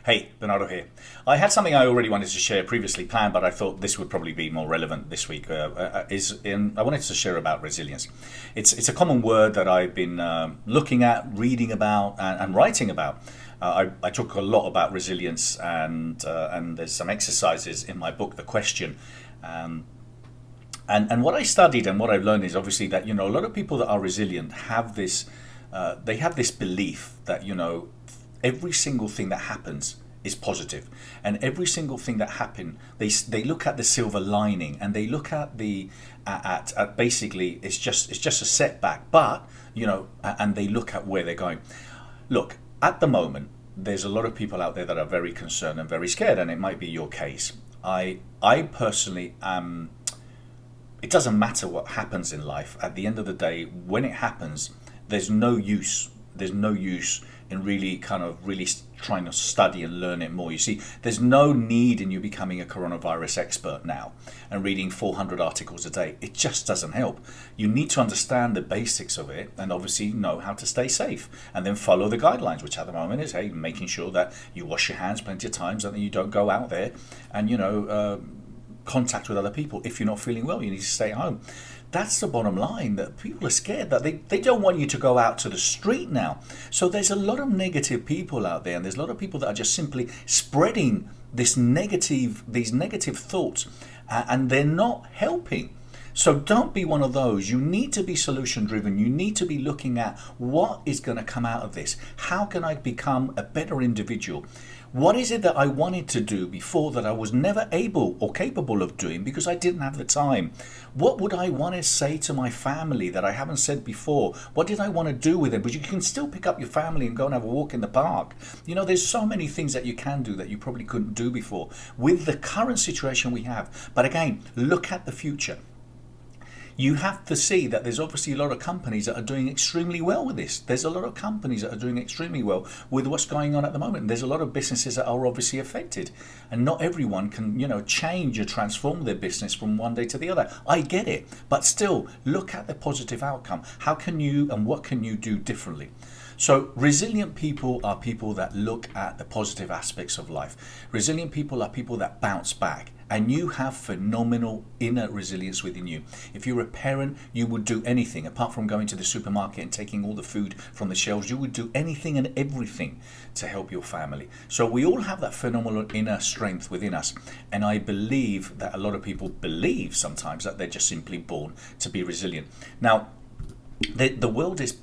Hey, Bernardo here. I had something I already wanted to share previously planned, but I thought this would probably be more relevant this week. I wanted to share about resilience. It's a common word that I've been looking at, reading about, and writing about. I talk a lot about resilience, and there's some exercises in my book, The Question. Um, and what I studied and what I've learned is obviously that a lot of people that are resilient have this they have this belief that every single thing that happens is positive, and every single thing that happen they look at the silver lining, and they look at the at basically it's just a setback, but and they look at where they're going. Look, at the moment there's a lot of people out there that are very concerned and very scared, and it might be your case. I personally am. It doesn't matter what happens in life. At the end of the day, when it happens, there's no use. There's no use in really trying to study and learn it more. You see, there's no need in you becoming a coronavirus expert now and reading 400 articles a day. It just doesn't help. You need to understand the basics of it and obviously know how to stay safe, and then follow the guidelines, which at the moment is, hey, making sure that you wash your hands plenty of times and that you don't go out there and contact with other people. If you're not feeling well, you need to stay at home. That's the bottom line, that people are scared, that they don't want you to go out to the street now. So there's a lot of negative people out there, and there's a lot of people that are just simply spreading these negative thoughts, and they're not helping. So don't be one of those. You need to be solution driven. You need to be looking at what is going to come out of this. How can I become a better individual? What is it that I wanted to do before that I was never able or capable of doing because I didn't have the time? What would I want to say to my family that I haven't said before? What did I want to do with it? But you can still pick up your family and go and have a walk in the park. There's so many things that you can do that you probably couldn't do before with the current situation we have. But again, look at the future. You have to see that there's obviously a lot of companies that are doing extremely well with this. There's a lot of companies that are doing extremely well with what's going on at the moment. There's a lot of businesses that are obviously affected, and not everyone can, change or transform their business from one day to the other. I get it, but still look at the positive outcome. How can you and what can you do differently? So resilient people are people that look at the positive aspects of life. Resilient people are people that bounce back. And you have phenomenal inner resilience within you. If you're a parent, you would do anything apart from going to the supermarket and taking all the food from the shelves. You would do anything and everything to help your family. So we all have that phenomenal inner strength within us. And I believe that a lot of people believe sometimes that they're just simply born to be resilient. Now, the world is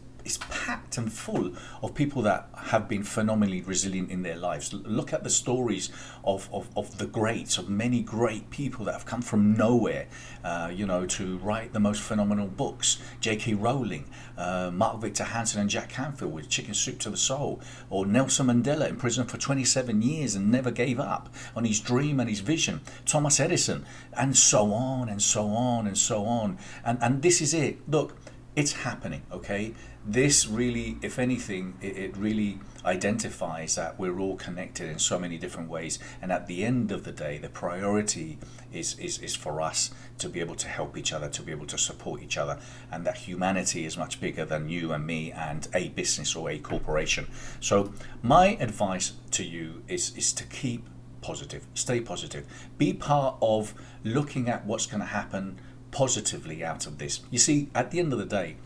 packed and full of people that have been phenomenally resilient in their lives. Look at the stories of the greats, of many great people that have come from nowhere, to write the most phenomenal books. J.K. Rowling, Mark Victor Hansen and Jack Canfield with Chicken Soup to the Soul, or Nelson Mandela in prison for 27 years and never gave up on his dream and his vision. Thomas Edison, and so on and so on and so on. And this is it. Look, it's happening, okay? This really, if anything, it really identifies that we're all connected in so many different ways. And at the end of the day, the priority is for us to be able to help each other, to be able to support each other. And that humanity is much bigger than you and me and a business or a corporation. So my advice to you is to keep positive, stay positive, be part of looking at what's going to happen positively out of this. You see, at the end of the day,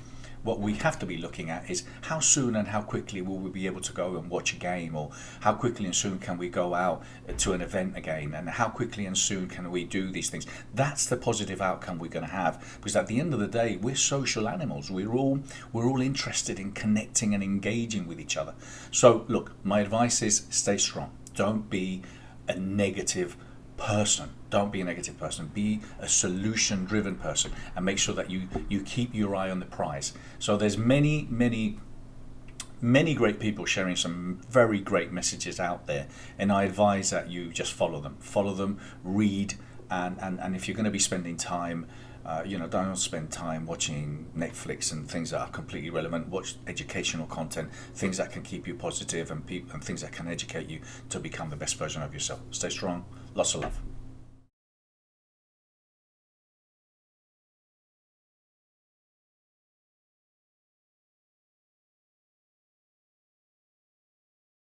what we have to be looking at is how soon and how quickly will we be able to go and watch a game, or how quickly and soon can we go out to an event again, and how quickly and soon can we do these things. That's the positive outcome we're going to have, because at the end of the day, we're social animals. We're all interested in connecting and engaging with each other. So look, my advice is stay strong. Don't be a negative person. Don't be a negative person. Be a solution-driven person, and make sure that you keep your eye on the prize. So there's many great people sharing some very great messages out there, and I advise that you just follow them, read, and if you're going to be spending time, don't spend time watching Netflix and things that are completely relevant. Watch educational content, things that can keep you positive, and things that can educate you to become the best version of yourself. Stay strong. Lots of love.